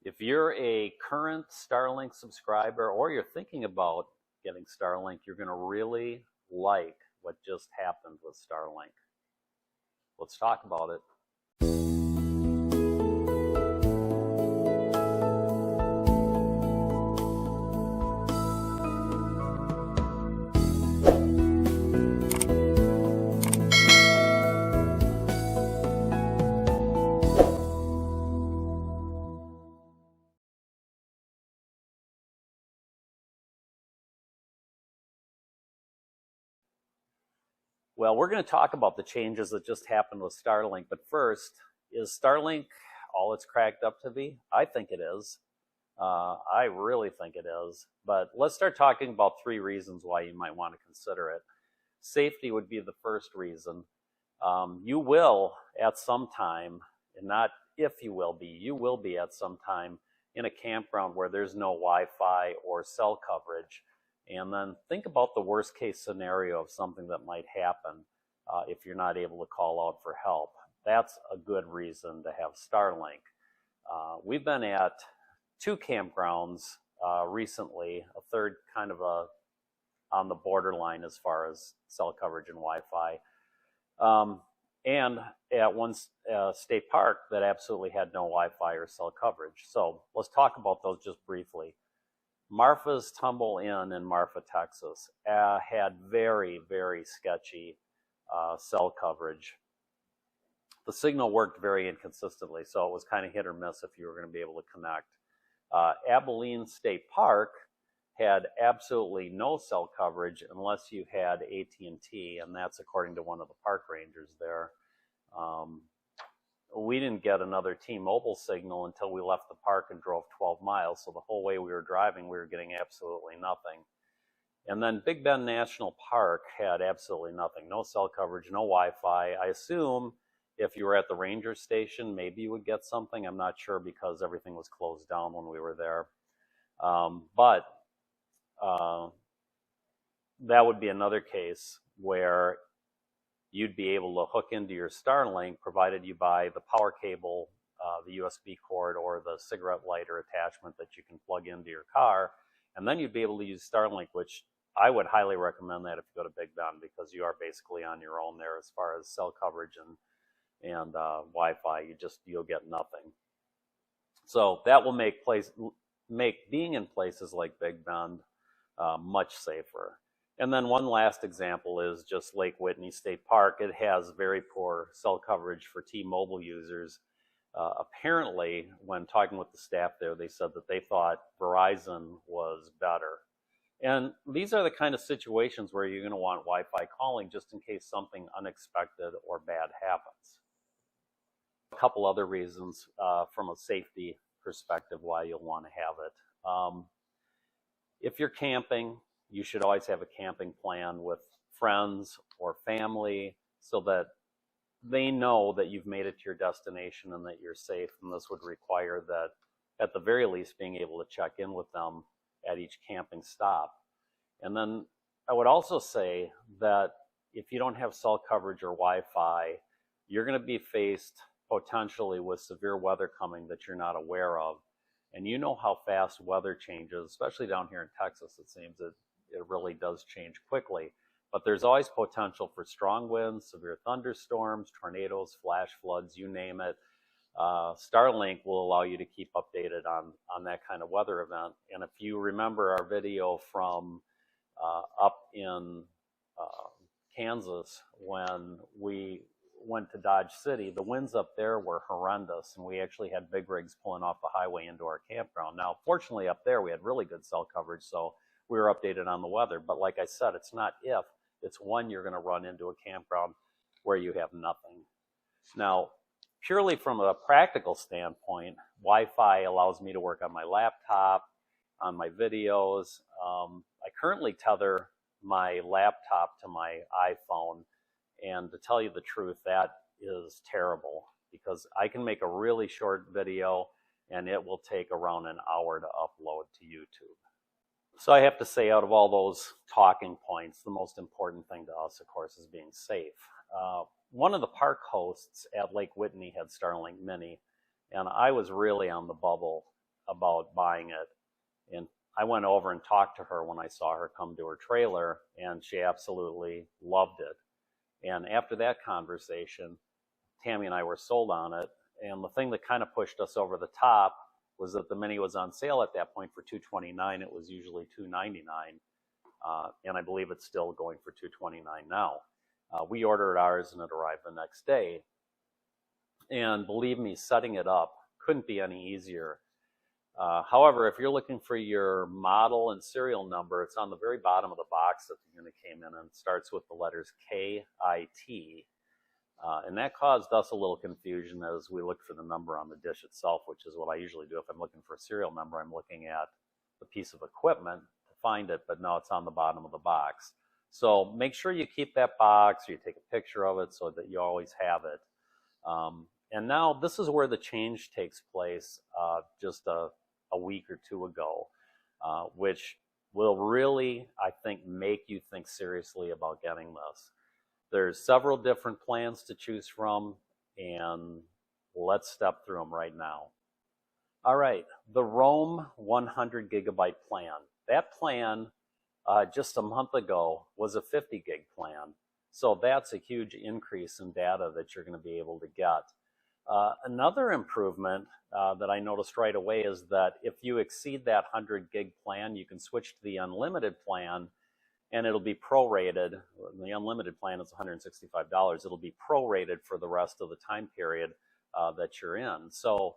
If you're a current Starlink subscriber or you're thinking about getting Starlink, you're going to really like what just happened with Starlink. Let's talk about it. Well, we're going to talk about the changes that just happened with Starlink, but first, is Starlink all it's cracked up to be? I think it is. I really think it is. But let's start talking about 3 reasons why you might want to consider it. Safety would be the first reason. You will at some time, and not if you will be at some time in a campground where there's no Wi-Fi or cell coverage. And then think about the worst case scenario of something that might happen if you're not able to call out for help. That's a good reason to have Starlink. We've been at 2 campgrounds recently, a third kind of on the borderline as far as cell coverage and Wi-Fi. And at one state park that absolutely had no Wi-Fi or cell coverage. So let's talk about those just briefly. Marfa's Tumble Inn in Marfa, Texas, had very, very sketchy cell coverage. The signal worked very inconsistently, so it was kind of hit or miss if you were going to be able to connect. Abilene State Park had absolutely no cell coverage unless you had AT&T, and that's according to one of the park rangers there. We didn't get another T-Mobile signal until we left the park and drove 12 miles. So the whole way we were driving, we were getting absolutely nothing. And then Big Bend National Park had absolutely nothing. No cell coverage, no Wi-Fi. I assume if you were at the ranger station, maybe you would get something. I'm not sure because everything was closed down when we were there. But that would be another case where you'd be able to hook into your Starlink, provided you buy the power cable, the USB cord, or the cigarette lighter attachment that you can plug into your car, and then you'd be able to use Starlink, which I would highly recommend that if you go to Big Bend, because you are basically on your own there as far as cell coverage and Wi-Fi. You'll get nothing. So that will make being in places like Big Bend much safer. And then one last example is just Lake Whitney State Park. It has very poor cell coverage for T-Mobile users. Apparently, when talking with the staff there, they said that they thought Verizon was better. And these are the kind of situations where you're going to want Wi-Fi calling just in case something unexpected or bad happens. A couple other reasons from a safety perspective why you'll want to have it. If you're camping, you should always have a camping plan with friends or family so that they know that you've made it to your destination and that you're safe. And this would require that, at the very least, being able to check in with them at each camping stop. And then I would also say that if you don't have cell coverage or Wi-Fi, you're going to be faced potentially with severe weather coming that you're not aware of. And you know how fast weather changes, especially down here in Texas. It seems that it really does change quickly. But there's always potential for strong winds, severe thunderstorms, tornadoes, flash floods, you name it. Starlink will allow you to keep updated on that kind of weather event. And if you remember our video from up in Kansas when we went to Dodge City, the winds up there were horrendous, and we actually had big rigs pulling off the highway into our campground. Now, fortunately up there we had really good cell coverage, so we were updated on the weather. But like I said, it's not if, it's when you're going to run into a campground where you have nothing. Now, purely from a practical standpoint, Wi-Fi allows me to work on my laptop, on my videos. I currently tether my laptop to my iPhone, and to tell you the truth, that is terrible because I can make a really short video and it will take around an hour to upload to YouTube. So I have to say, out of all those talking points, the most important thing to us, of course, is being safe. One of the park hosts at Lake Whitney had Starlink Mini, and I was really on the bubble about buying it. And I went over and talked to her when I saw her come to her trailer, and she absolutely loved it. And after that conversation, Tammy and I were sold on it. And the thing that kind of pushed us over the top was that the Mini was on sale at that point for $229. It was usually $299, and I believe it's still going for $229 now. We ordered ours, and it arrived the next day. And believe me, setting it up couldn't be any easier. However, if you're looking for your model and serial number, it's on the very bottom of the box that the unit came in, and it starts with the letters KIT. And that caused us a little confusion as we looked for the number on the dish itself, which is what I usually do. If I'm looking for a serial number, I'm looking at the piece of equipment to find it, but no, it's on the bottom of the box. So make sure you keep that box, or you take a picture of it so that you always have it. And now this is where the change takes place just a week or two ago, which will really, I think, make you think seriously about getting this. There's several different plans to choose from, and let's step through them right now. All right, the Roam 100 gigabyte plan. That plan just a month ago was a 50 gig plan. So that's a huge increase in data that you're going to be able to get. Another improvement that I noticed right away is that if you exceed that 100 gig plan, you can switch to the unlimited plan, and it'll be prorated. The unlimited plan is $165. It'll be prorated for the rest of the time period that you're in. So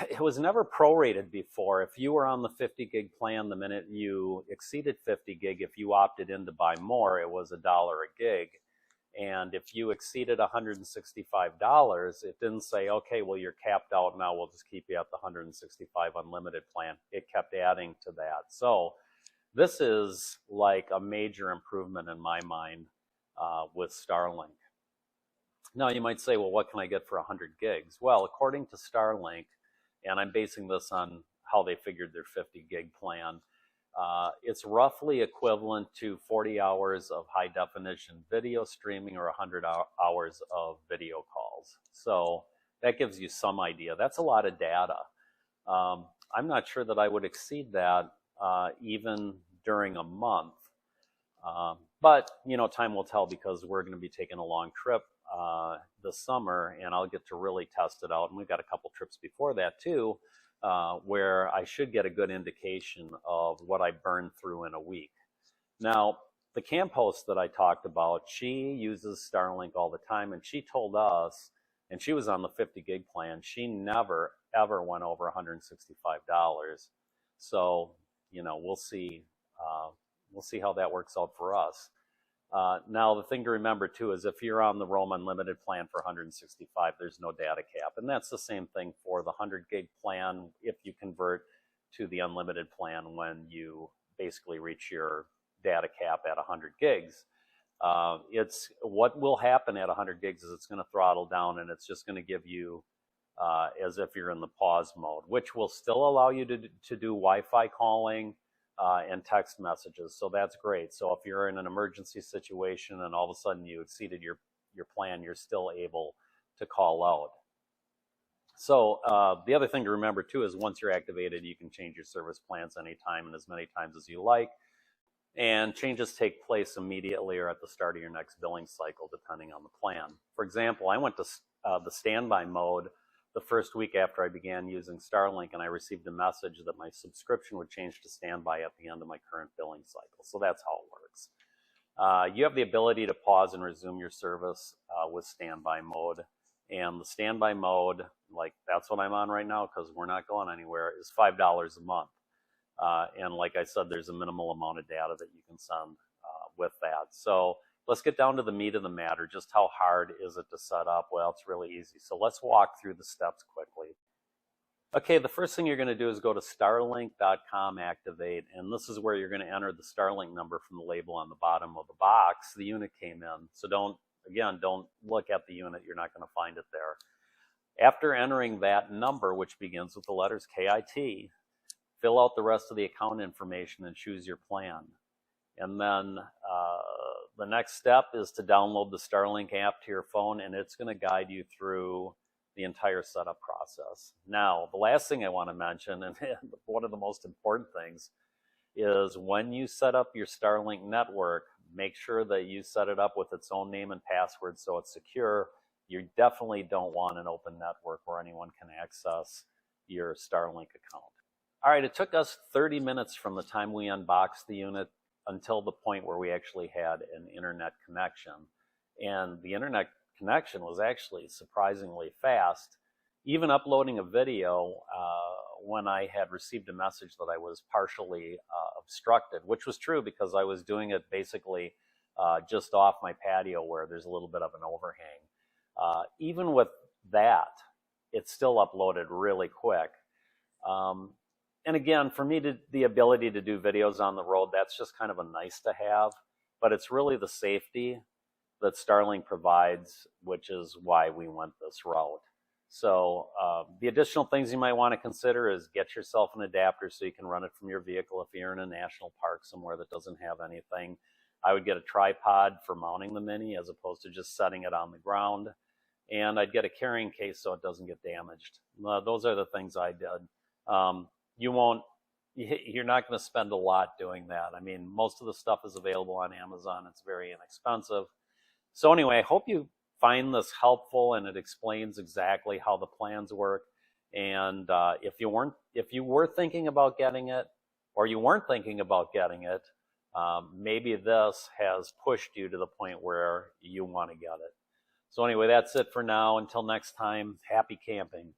it was never prorated before. If you were on the 50 gig plan, the minute you exceeded 50 gig, if you opted in to buy more, it was $1 a gig. And if you exceeded $165, it didn't say, okay, well, you're capped out now, we'll just keep you at the 165 unlimited plan. It kept adding to that. So this is like a major improvement in my mind with Starlink. Now you might say, well, what can I get for 100 gigs? Well, according to Starlink, and I'm basing this on how they figured their 50 gig plan, it's roughly equivalent to 40 hours of high definition video streaming or 100 hours of video calls. So that gives you some idea. That's a lot of data. I'm not sure that I would exceed that even during a month. But, you know, time will tell, because we're going to be taking a long trip this summer, and I'll get to really test it out. And we've got a couple trips before that too, where I should get a good indication of what I burn through in a week. Now, the camp host that I talked about, she uses Starlink all the time, and she told us, and she was on the 50 gig plan, she never, ever went over $165. So, you know, we'll see how that works out for us. Now, the thing to remember too is if you're on the Roam Unlimited plan for $165, there's no data cap. And that's the same thing for the 100 gig plan if you convert to the unlimited plan when you basically reach your data cap at 100 gigs. It's what will happen at 100 gigs is it's going to throttle down, and it's just going to give you as if you're in the pause mode, which will still allow you to do Wi-Fi calling and text messages. So that's great. So if you're in an emergency situation and all of a sudden you exceeded your plan, you're still able to call out. So the other thing to remember too is once you're activated, you can change your service plans anytime and as many times as you like. And changes take place immediately or at the start of your next billing cycle, depending on the plan. For example, I went to the standby mode the first week after I began using Starlink, and I received a message that my subscription would change to standby at the end of my current billing cycle. So that's how it works. You have the ability to pause and resume your service with standby mode. And the standby mode, like that's what I'm on right now because we're not going anywhere, is $5 a month. And like I said, there's a minimal amount of data that you can send with that. So let's get down to the meat of the matter. Just how hard is it to set up? Well, it's really easy. So let's walk through the steps quickly. Okay, the first thing you're going to do is go to starlink.com, activate, and this is where you're going to enter the Starlink number from the label on the bottom of the box the unit came in. So don't look at the unit. You're not going to find it there. After entering that number, which begins with the letters KIT, fill out the rest of the account information and choose your plan. And then the next step is to download the Starlink app to your phone, and it's going to guide you through the entire setup process. Now, the last thing I want to mention, and one of the most important things, is when you set up your Starlink network, make sure that you set it up with its own name and password so it's secure. You definitely don't want an open network where anyone can access your Starlink account. All right, it took us 30 minutes from the time we unboxed the unit until the point where we actually had an internet connection. And the internet connection was actually surprisingly fast. Even uploading a video when I had received a message that I was partially obstructed, which was true because I was doing it basically just off my patio where there's a little bit of an overhang. Even with that, it still uploaded really quick. And again, for me, the ability to do videos on the road, that's just kind of a nice to have, but it's really the safety that Starlink provides, which is why we went this route. So the additional things you might want to consider is get yourself an adapter so you can run it from your vehicle if you're in a national park somewhere that doesn't have anything. I would get a tripod for mounting the Mini as opposed to just setting it on the ground. And I'd get a carrying case so it doesn't get damaged. Those are the things I did. You're not going to spend a lot doing that. I mean, most of the stuff is available on Amazon. It's very inexpensive. So anyway, I hope you find this helpful and it explains exactly how the plans work. And if you were thinking about getting it or you weren't thinking about getting it, maybe this has pushed you to the point where you want to get it. So anyway, that's it for now. Until next time, happy camping.